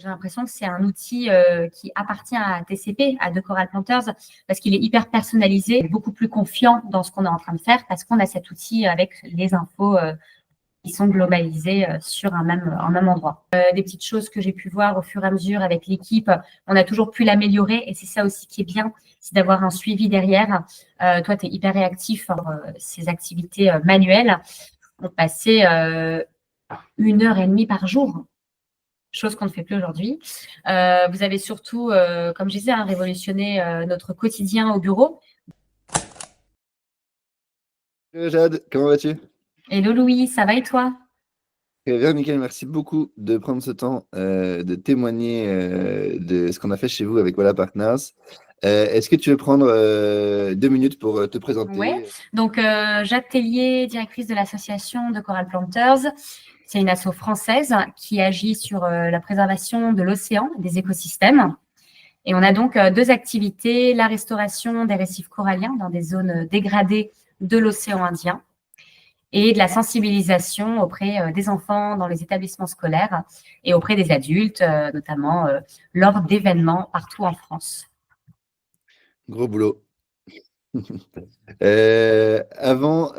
J'ai l'impression que c'est un outil qui appartient à TCP, à The Coral Planters, parce qu'il est hyper personnalisé, beaucoup plus confiant dans ce qu'on est en train de faire, parce qu'on a cet outil avec les infos qui sont globalisées sur un même endroit. Des petites choses que j'ai pu voir au fur et à mesure avec l'équipe, on a toujours pu l'améliorer, et c'est ça aussi qui est bien, c'est d'avoir un suivi derrière. Toi, tu es hyper réactif sur ces activités manuelles. On passait 1h30 par jour, chose qu'on ne fait plus aujourd'hui. Vous avez surtout, comme je disais, révolutionné notre quotidien au bureau. Jade, comment vas-tu? Hello Louis, ça va et toi? Très bien, Mickaël, merci beaucoup de prendre ce temps de témoigner de ce qu'on a fait chez vous avec Voilà Partners. Est-ce que tu veux prendre 2 minutes pour te Ouais. présenter? Donc, Jade Tellier, directrice de l'association The Coral Planters. C'est une asso française qui agit sur la préservation de l'océan, des écosystèmes. Et on a donc 2 activités, la restauration des récifs coralliens dans des zones dégradées de l'océan Indien et de la sensibilisation auprès des enfants dans les établissements scolaires et auprès des adultes, notamment lors d'événements partout en France. Gros boulot. Avant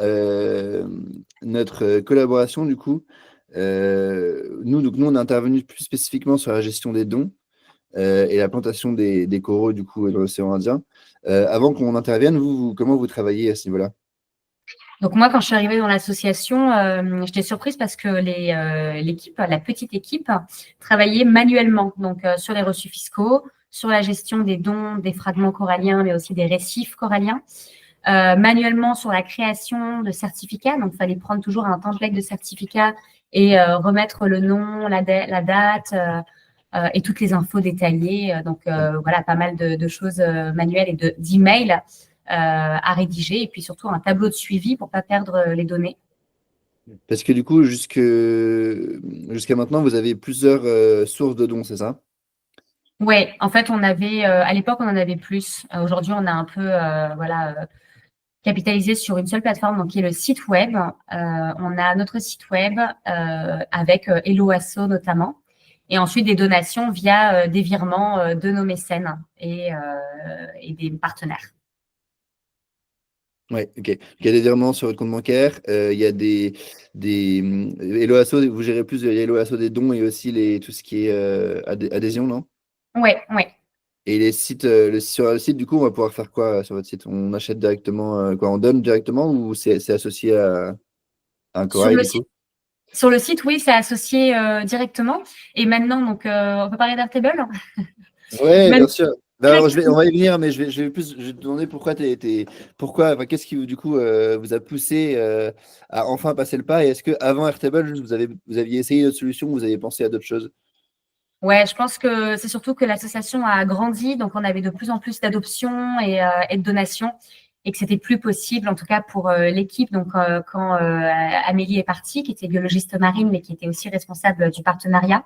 notre collaboration, du coup, nous, on est intervenu plus spécifiquement sur la gestion des dons et la plantation des coraux, du coup, dans l'océan Indien. Avant qu'on intervienne, comment vous travaillez à ce niveau-là? Donc moi, quand je suis arrivée dans l'association, j'étais surprise parce que la petite équipe, travaillait manuellement, donc sur les reçus fiscaux, sur la gestion des dons, des fragments coralliens, mais aussi des récifs coralliens, manuellement sur la création de certificats. Donc, il fallait prendre toujours un template de certificat et remettre le nom, la date et toutes les infos détaillées. Donc, voilà, pas mal de choses manuelles et d'emails à rédiger, et puis surtout un tableau de suivi pour ne pas perdre les données. Parce que du coup, jusqu'à maintenant, vous avez plusieurs sources de dons, c'est ça? Ouais, en fait, à l'époque, on en avait plus. Aujourd'hui, on a un peu, capitalisé sur une seule plateforme, donc qui est le site web. On a notre site web avec Hello Asso notamment, et ensuite des donations via des virements de nos mécènes et des partenaires. Oui, ok. Il y a des virements sur votre compte bancaire, il y a Hello Asso, vous gérez plus de Hello Asso des dons et aussi tout ce qui est adhésion, non? Ouais, ouais. Et les sites, sur le site, du coup, on va pouvoir faire quoi sur votre site? On achète directement, quoi? On donne directement ou c'est associé à un Sur corail, le du site, coup? sur le site, oui, c'est associé directement. Et maintenant, donc, on peut parler d'Airtable. Ouais, bien Maintenant, sûr. Ben alors, on va y venir, mais je vais te demander pourquoi, enfin, qu'est-ce qui, du coup, vous a poussé à enfin passer le pas? Et est-ce que avant Airtable, juste, vous aviez essayé d'autres solutions, vous avez pensé à d'autres choses? Ouais, je pense que c'est surtout que l'association a grandi, donc on avait de plus en plus d'adoptions et de donations, et que c'était plus possible, en tout cas pour l'équipe. Donc, quand Amélie est partie, qui était biologiste marine, mais qui était aussi responsable du partenariat,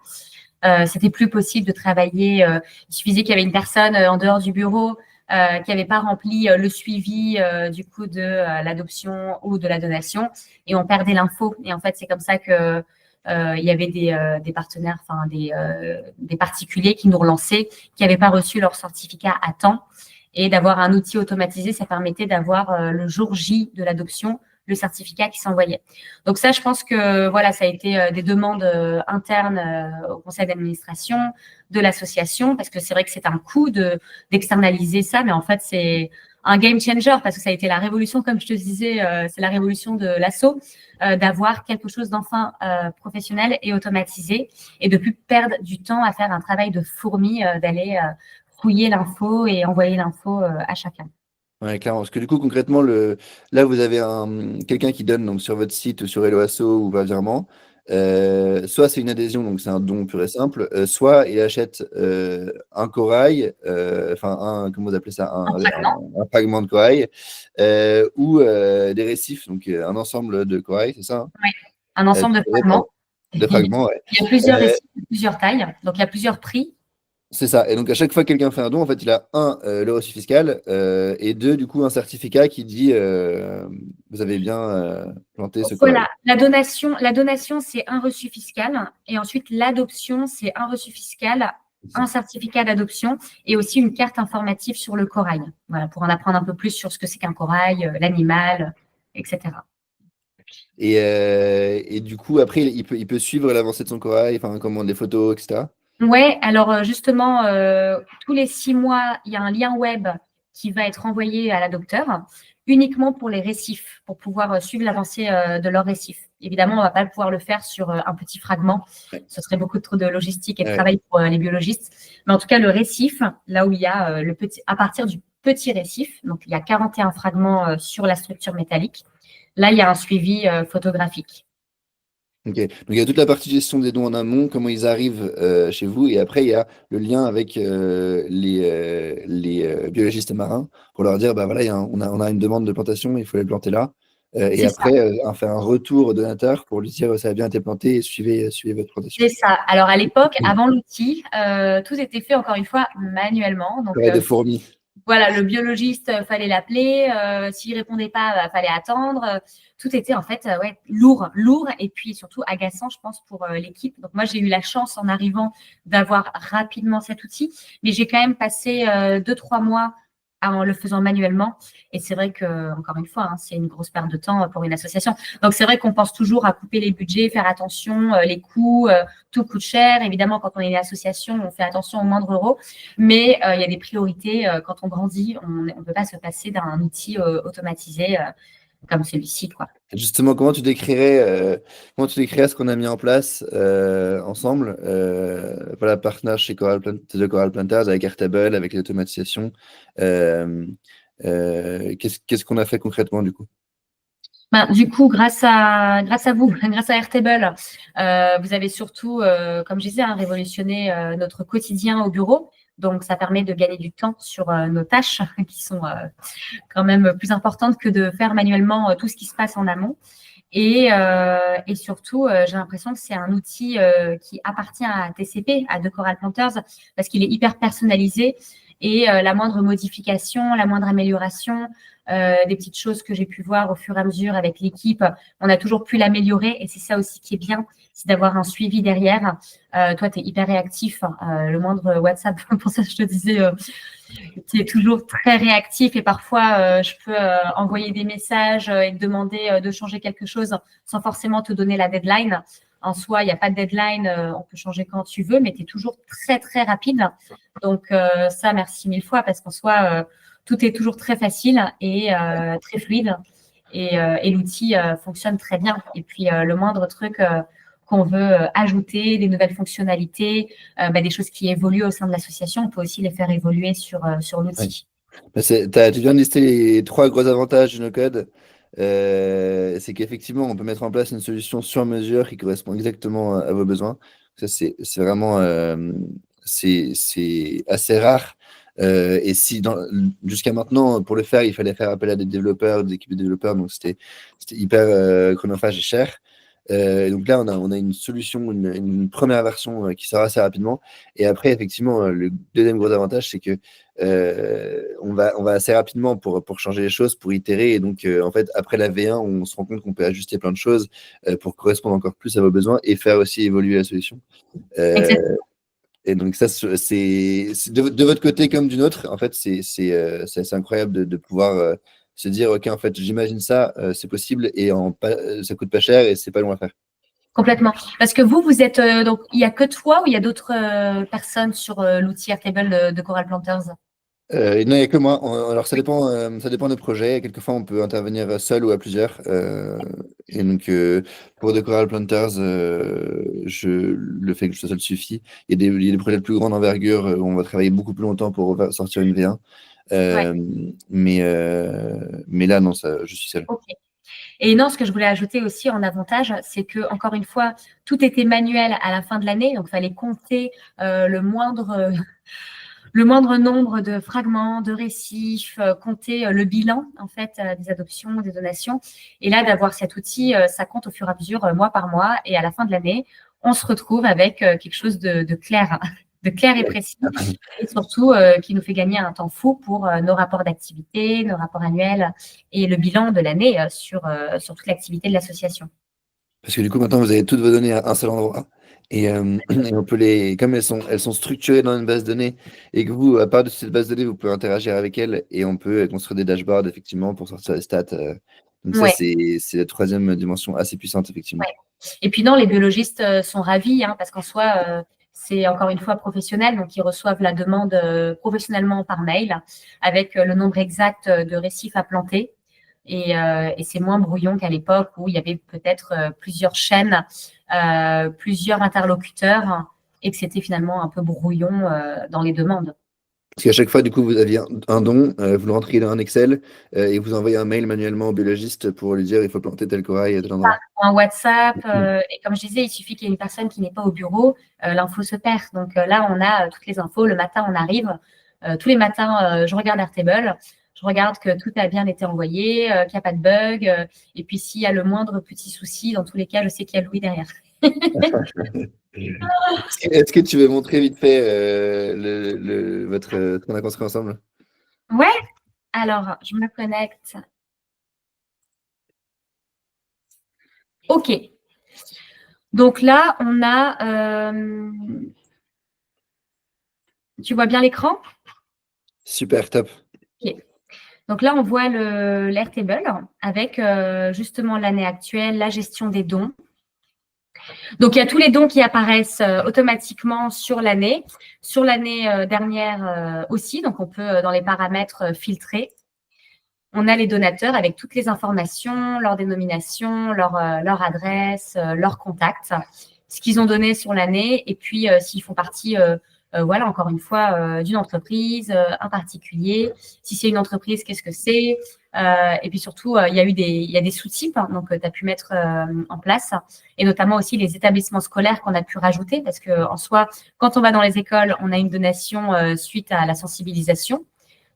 c'était plus possible de travailler. Il suffisait qu'il y avait une personne en dehors du bureau qui n'avait pas rempli le suivi du coup de l'adoption ou de la donation, et on perdait l'info. Et en fait, c'est comme ça que il y avait des partenaires, enfin des particuliers qui nous relançaient, qui n'avaient pas reçu leur certificat à temps. Et d'avoir un outil automatisé, ça permettait d'avoir le jour J de l'adoption le certificat qui s'envoyait. Donc ça, je pense que voilà, ça a été des demandes internes au conseil d'administration de l'association, parce que c'est vrai que c'est un coût d'externaliser ça, mais en fait, c'est un game changer, parce que ça a été la révolution, comme je te disais, c'est la révolution de l'asso, d'avoir quelque chose d'enfin professionnel et automatisé, et de plus perdre du temps à faire un travail de fourmi, d'aller fouiller l'info et envoyer l'info à chacun. Ouais, clairement. Parce que du coup, concrètement, là, vous avez quelqu'un qui donne donc, sur votre site ou sur Helloasso ou par virement. Soit c'est une adhésion, donc c'est un don pur et simple. Soit il achète un corail, enfin, comment vous appelez ça? Un fragment. Un fragment de corail, ou des récifs, donc un ensemble de corail, c'est ça, hein? Oui, un ensemble de Pardon, fragments. de fragments, ouais. Il y a plusieurs récifs, plusieurs tailles, donc il y a plusieurs prix. C'est ça. Et donc, à chaque fois que quelqu'un fait un don, en fait, il a un, le reçu fiscal, et deux, du coup, un certificat qui dit vous avez bien planté ce corail. Voilà, la donation, c'est un reçu fiscal. Et ensuite, l'adoption, c'est un reçu fiscal, C'est ça. un certificat d'adoption et aussi une carte informative sur le corail. Voilà, pour en apprendre un peu plus sur ce que c'est qu'un corail, l'animal, etc. Et du coup, après, il peut suivre l'avancée de son corail, enfin, comment, des photos, etc. Ouais, alors justement, tous les 6 mois, il y a un lien web qui va être envoyé à l'adopteur uniquement pour les récifs, pour pouvoir suivre l'avancée de leur récif. Évidemment, on ne va pas pouvoir le faire sur un petit fragment. Ouais. Ce serait beaucoup trop de logistique et de Ouais. travail pour les biologistes. Mais en tout cas, le récif, là où il y a à partir du petit récif, donc il y a 41 fragments sur la structure métallique, là, il y a un suivi photographique. Ok. Donc, il y a toute la partie gestion des dons en amont, comment ils arrivent chez vous. Et après, il y a le lien avec les biologistes marins pour leur dire, bah voilà, on a une demande de plantation, il faut les planter là. Et C'est ça. après, on fait un retour au donateur pour lui dire, ça a bien été planté et suivez votre plantation. C'est ça. Alors, à l'époque, avant l'outil, tout était fait, encore une fois, manuellement. Donc, Travail de fourmi. voilà, le biologiste, fallait l'appeler. S'il répondait pas, fallait attendre. Tout était, en fait, ouais, lourd et puis surtout agaçant, je pense, pour l'équipe. Donc, moi, j'ai eu la chance, en arrivant, d'avoir rapidement cet outil. Mais j'ai quand même passé 2-3 mois en le faisant manuellement. Et c'est vrai que, encore une fois, hein, c'est une grosse perte de temps pour une association. Donc, c'est vrai qu'on pense toujours à couper les budgets, faire attention, les coûts, tout coûte cher. Évidemment, quand on est une association, on fait attention au moindre euro, mais il y a des priorités. Quand on grandit, on ne peut pas se passer d'un outil automatisé comme celui-ci, quoi. Justement, comment tu décrirais ce qu'on a mis en place ensemble, voilà, partenariat chez The Coral Planters avec Airtable, avec l'automatisation. euh, qu'est-ce qu'on a fait concrètement du coup? Ben, du coup, grâce à vous, grâce à Airtable, vous avez surtout, comme je disais, hein, révolutionné notre quotidien au bureau. Donc, ça permet de gagner du temps sur nos tâches qui sont quand même plus importantes que de faire manuellement tout ce qui se passe en amont. Et surtout, j'ai l'impression que c'est un outil qui appartient à TCP, à The Coral Planters, parce qu'il est hyper personnalisé et la moindre modification, la moindre amélioration, des petites choses que j'ai pu voir au fur et à mesure avec l'équipe, on a toujours pu l'améliorer et c'est ça aussi qui est bien, c'est d'avoir un suivi derrière. Toi, tu es hyper réactif, le moindre WhatsApp, pour ça je te disais, tu es toujours très réactif et parfois je peux envoyer des messages et te demander de changer quelque chose sans forcément te donner la deadline. En soi, il n'y a pas de deadline, on peut changer quand tu veux, mais tu es toujours très, très rapide. Donc ça, merci mille fois parce qu'en soi, tout est toujours très facile et très fluide et l'outil fonctionne très bien. Et puis, le moindre truc qu'on veut ajouter, des nouvelles fonctionnalités, des choses qui évoluent au sein de l'association, on peut aussi les faire évoluer sur Ouais. l'outil. Bah, tu viens de lister les trois gros avantages de no-code. C'est qu'effectivement, on peut mettre en place une solution sur mesure qui correspond exactement à vos besoins. Ça, c'est vraiment c'est assez rare. Et si jusqu'à maintenant, pour le faire, il fallait faire appel à des développeurs, des équipes de développeurs, donc c'était hyper chronophage et cher. Et donc là, on a une solution, une première version qui sort assez rapidement. Et après, effectivement, le deuxième gros avantage, c'est que on va assez rapidement pour changer les choses, pour itérer. Et donc, en fait, après la V1, on se rend compte qu'on peut ajuster plein de choses pour correspondre encore plus à vos besoins et faire aussi évoluer la solution. Euh, Exactement. et donc, ça, c'est de votre côté comme du nôtre. En fait, c'est assez incroyable de pouvoir se dire, OK, en fait, j'imagine ça, c'est possible et ça coûte pas cher et c'est pas long à faire. Complètement. Parce que vous êtes donc il n'y a que toi ou il y a d'autres personnes sur l'outil Airtable de Coral Planters? Non, il n'y a que moi. Alors, ça dépend des projets. Quelquefois, on peut intervenir seul ou à plusieurs. Et donc, pour The Coral Planters, le fait que je sois seul suffit. Il y a des projets de plus grande envergure où on va travailler beaucoup plus longtemps pour sortir une V1. Ouais. Mais là, non, je suis seul. Ok. Et non, ce que je voulais ajouter aussi en avantage, c'est que encore une fois, tout était manuel à la fin de l'année, donc il fallait compter le moindre nombre de fragments, de récifs, compter le bilan en fait des adoptions, des donations. Et là, d'avoir cet outil, ça compte au fur et à mesure, mois par mois, et à la fin de l'année, on se retrouve avec quelque chose de clair. clair et précis, et surtout qui nous fait gagner un temps fou pour nos rapports d'activité, nos rapports annuels et le bilan de l'année sur toute l'activité de l'association. Parce que du coup, maintenant, vous avez toutes vos données à un seul endroit. Et on peut comme elles sont structurées dans une base de données, et que vous, à part de cette base de données, vous pouvez interagir avec elles, et on peut construire des dashboards, effectivement, pour sortir les stats. Donc ça, Ouais. c'est la troisième dimension assez puissante, effectivement. Ouais. Et puis non, les biologistes sont ravis, parce qu'en soi, c'est encore une fois professionnel, donc ils reçoivent la demande professionnellement par mail avec le nombre exact de récifs à planter. Et c'est moins brouillon qu'à l'époque où il y avait peut-être plusieurs chaînes, plusieurs interlocuteurs, et que c'était finalement un peu brouillon dans les demandes. Parce qu'à chaque fois, du coup, vous aviez un don, vous le rentriez dans un Excel, et vous envoyez un mail manuellement au biologiste pour lui dire il faut planter tel corail à tel endroit. Un WhatsApp, et comme je disais, il suffit qu'il y ait une personne qui n'est pas au bureau, l'info se perd. Donc là, on a toutes les infos. Le matin, on arrive. Tous les matins, je regarde Airtable. Je regarde que tout a bien été envoyé, qu'il n'y a pas de bug. Et puis, s'il y a le moindre petit souci, dans tous les cas, je sais qu'il y a Louis derrière. Est-ce que tu veux montrer vite fait ce qu'on a construit ensemble? Ouais. Alors, je me connecte. OK. Donc là, on a... tu vois bien l'écran? Super, top. OK. Donc là, on voit l'Airtable avec justement l'année actuelle, la gestion des dons. Donc, il y a tous les dons qui apparaissent automatiquement sur l'année dernière aussi. Donc, on peut, dans les paramètres, filtrer. On a les donateurs avec toutes les informations, leur dénomination, leur adresse, leur contact, ce qu'ils ont donné sur l'année, et puis s'ils font partie, voilà, encore une fois, d'une entreprise, un particulier. Si c'est une entreprise, qu'est-ce que c'est? Et puis surtout, il y a des sous-types, donc tu as pu mettre en place, et notamment aussi les établissements scolaires qu'on a pu rajouter, parce qu'en soi, quand on va dans les écoles, on a une donation suite à la sensibilisation.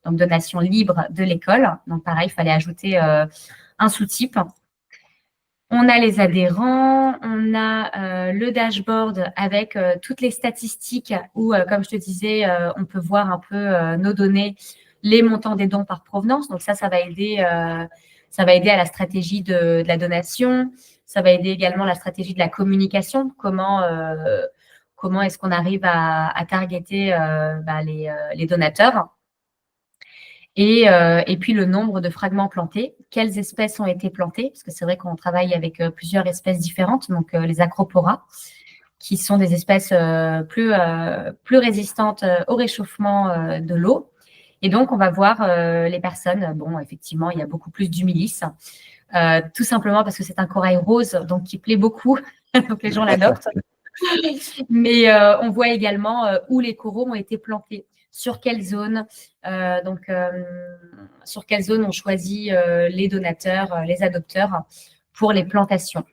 Donc, donation libre de l'école. Donc, pareil, il fallait ajouter un sous-type. On a les adhérents, on a le dashboard avec toutes les statistiques où, comme je te disais, on peut voir un peu nos données, les montants des dons par provenance. Donc, ça va aider à la stratégie de la donation. Ça va aider également la stratégie de la communication. Comment est-ce qu'on arrive à targeter les donateurs? Et puis le nombre de fragments plantés, quelles espèces ont été plantées, parce que c'est vrai qu'on travaille avec plusieurs espèces différentes, donc les acropora, qui sont des espèces plus résistantes au réchauffement de l'eau. Et donc, on va voir les personnes. Bon, effectivement, il y a beaucoup plus d'humilice, tout simplement parce que c'est un corail rose, donc qui plaît beaucoup, donc les gens l'adoptent. Mais on voit également où les coraux ont été plantés, sur quelle zone, sur quelle zone on choisit les donateurs, les adopteurs pour les plantations.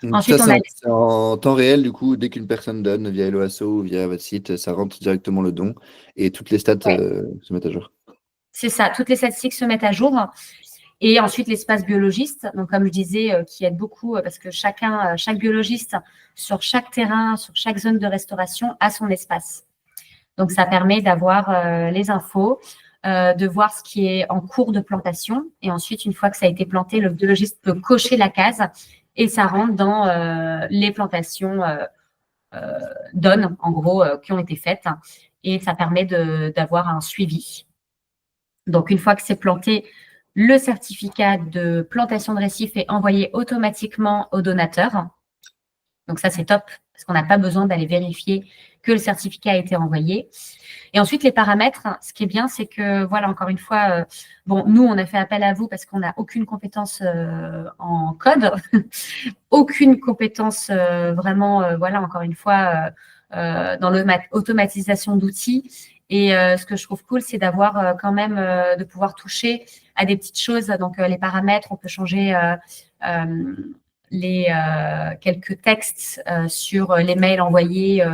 Donc Ensuite, ça, on a c'est en temps réel, du coup, dès qu'une personne donne via Helloasso ou via votre site, ça rentre directement le don et toutes les stats se mettent à jour. C'est ça, toutes les statistiques se mettent à jour. Et ensuite, l'espace biologiste, donc comme je disais, qui aide beaucoup parce que chaque biologiste, sur chaque terrain, sur chaque zone de restauration, a son espace. Donc, ça permet d'avoir les infos, de voir ce qui est en cours de plantation. Et ensuite, une fois que ça a été planté, le biologiste peut cocher la case et ça rentre dans les plantations donnes, en gros, qui ont été faites. Et ça permet d'avoir un suivi. Donc, une fois que c'est planté, le certificat de plantation de récif est envoyé automatiquement au donateur. Donc, ça, c'est top parce qu'on n'a pas besoin d'aller vérifier que le certificat a été envoyé. Et ensuite, les paramètres, ce qui est bien, c'est que, voilà, encore une fois, nous, on a fait appel à vous parce qu'on n'a aucune compétence en code, aucune compétence vraiment, voilà, encore une fois, dans l'automatisation d'outils. Et ce que je trouve cool, c'est d'avoir quand même, de pouvoir toucher à des petites choses. Donc, les paramètres, on peut changer quelques textes sur les mails envoyés,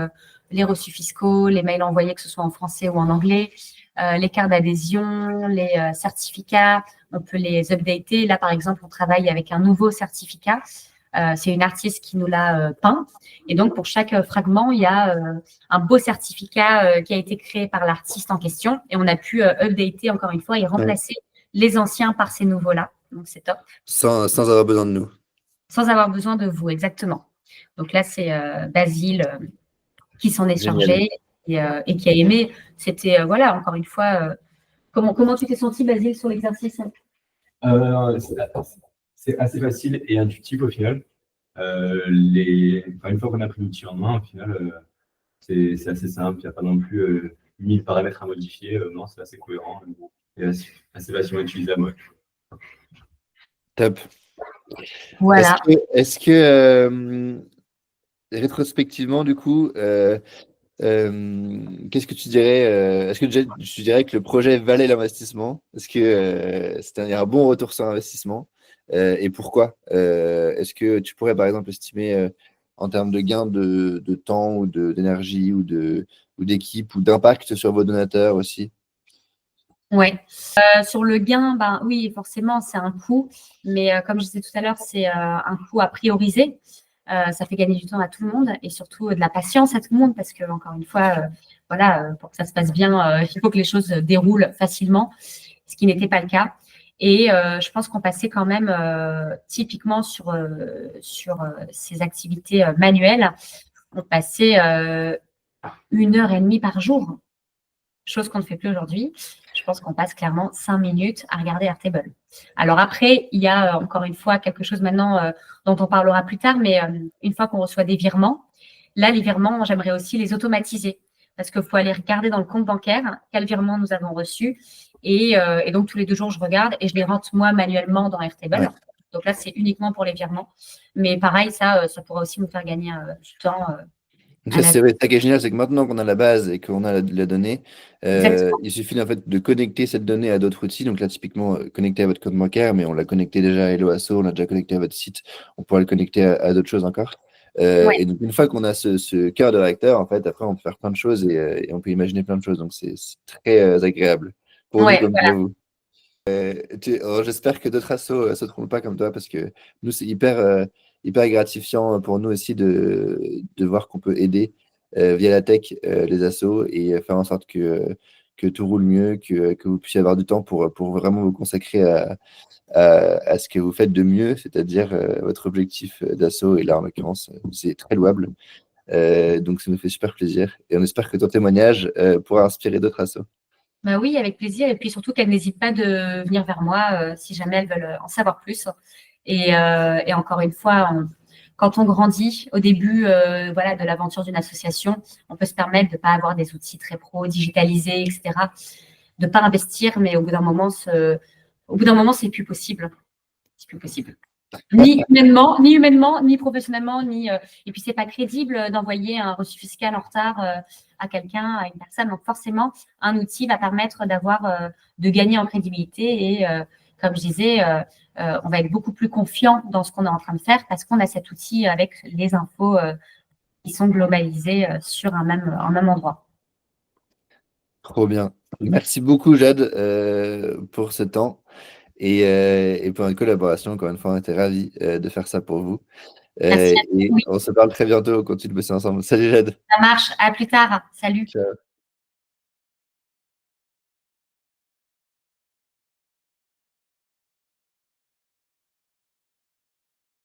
les reçus fiscaux, les mails envoyés, que ce soit en français ou en anglais, les cartes d'adhésion, les certificats, on peut les updater. Là, par exemple, on travaille avec un nouveau certificat C'est une artiste qui nous l'a peint. Et donc, pour chaque fragment, il y a un beau certificat qui a été créé par l'artiste en question. Et on a pu updater encore une fois et remplacer les anciens par ces nouveaux-là. Donc, c'est top. Sans avoir besoin de nous. Sans avoir besoin de vous, exactement. Donc là, c'est Basile qui s'en est chargé et qui a aimé. C'était, voilà, encore une fois, comment tu t'es senti, Basile, sur l'exercice? C'est assez facile et intuitif au final. Une fois qu'on a pris l'outil en main, au final, c'est assez simple. Il n'y a pas non plus 1000 paramètres à modifier. Non, c'est assez cohérent et assez facilement utilisable. Top. Voilà. Est-ce que rétrospectivement, du coup, qu'est-ce que tu dirais est-ce que tu dirais que le projet valait l'investissement? Est-ce que c'était un bon retour sur investissement? Et pourquoi? Est-ce que tu pourrais, par exemple, estimer en termes de gain de temps ou d'énergie ou d'équipe ou d'impact sur vos donateurs aussi? Ouais. Sur le gain, ben oui, forcément, c'est un coût, mais comme je disais tout à l'heure, c'est un coût à prioriser. Ça fait gagner du temps à tout le monde et surtout de la patience à tout le monde parce que, encore une fois, voilà, pour que ça se passe bien, il faut que les choses déroulent facilement, ce qui n'était pas le cas. Et je pense qu'on passait quand même typiquement sur ces activités manuelles, on passait 1 heure et demie par jour, chose qu'on ne fait plus aujourd'hui. Je pense qu'on passe clairement 5 minutes à regarder Airtable. Alors après, il y a encore une fois quelque chose maintenant dont on parlera plus tard, mais une fois qu'on reçoit des virements, là, les virements, j'aimerais aussi les automatiser parce qu'il faut aller regarder dans le compte bancaire quel virement nous avons reçu. Et donc, tous les 2 jours, je regarde et je les rentre moi manuellement dans Airtable. Ouais. Donc là, c'est uniquement pour les virements. Mais pareil, ça pourrait aussi nous faire gagner du temps. Ça, c'est vrai. Ça qui est génial, c'est que maintenant qu'on a la base et qu'on a la donnée, il suffit en fait de connecter cette donnée à d'autres outils. Donc là, typiquement, connecter à votre compte bancaire, mais on l'a connecté déjà à Hello Asso, on l'a déjà connecté à votre site, on pourra le connecter à d'autres choses encore. Et donc, une fois qu'on a ce cœur de réacteur, en fait, après, on peut faire plein de choses et on peut imaginer plein de choses. Donc, c'est très agréable pour nous comme pour vous. J'espère que d'autres assos ne se trompent pas comme toi parce que nous, c'est hyper gratifiant pour nous aussi de voir qu'on peut aider via la tech les assos et faire en sorte que tout roule mieux, que vous puissiez avoir du temps pour vraiment vous consacrer à ce que vous faites de mieux, c'est-à-dire votre objectif d'asso. Et là, en l'occurrence, c'est très louable. Donc, ça nous fait super plaisir. Et on espère que ton témoignage pourra inspirer d'autres assos. Bah oui, avec plaisir. Et puis surtout qu'elles n'hésitent pas de venir vers moi si jamais elles veulent en savoir plus. Et encore une fois, quand on grandit au début voilà, de l'aventure d'une association, on peut se permettre de ne pas avoir des outils très pro, digitalisés, etc. De ne pas investir, mais au bout d'un moment, c'est plus possible. C'est plus possible. Ni humainement, ni professionnellement, et puis c'est pas crédible d'envoyer un reçu fiscal en retard à quelqu'un, à une personne. Donc forcément, un outil va permettre de gagner en crédibilité et comme je disais, on va être beaucoup plus confiant dans ce qu'on est en train de faire parce qu'on a cet outil avec les infos qui sont globalisées sur un même endroit. Trop bien. Merci beaucoup, Jade, pour ce temps. Et pour une collaboration, encore une fois, on était ravis de faire ça pour vous. Merci. Et on se parle très bientôt, on continue de bosser ensemble. Salut Jade. Ça marche, à plus tard. Salut. Ciao.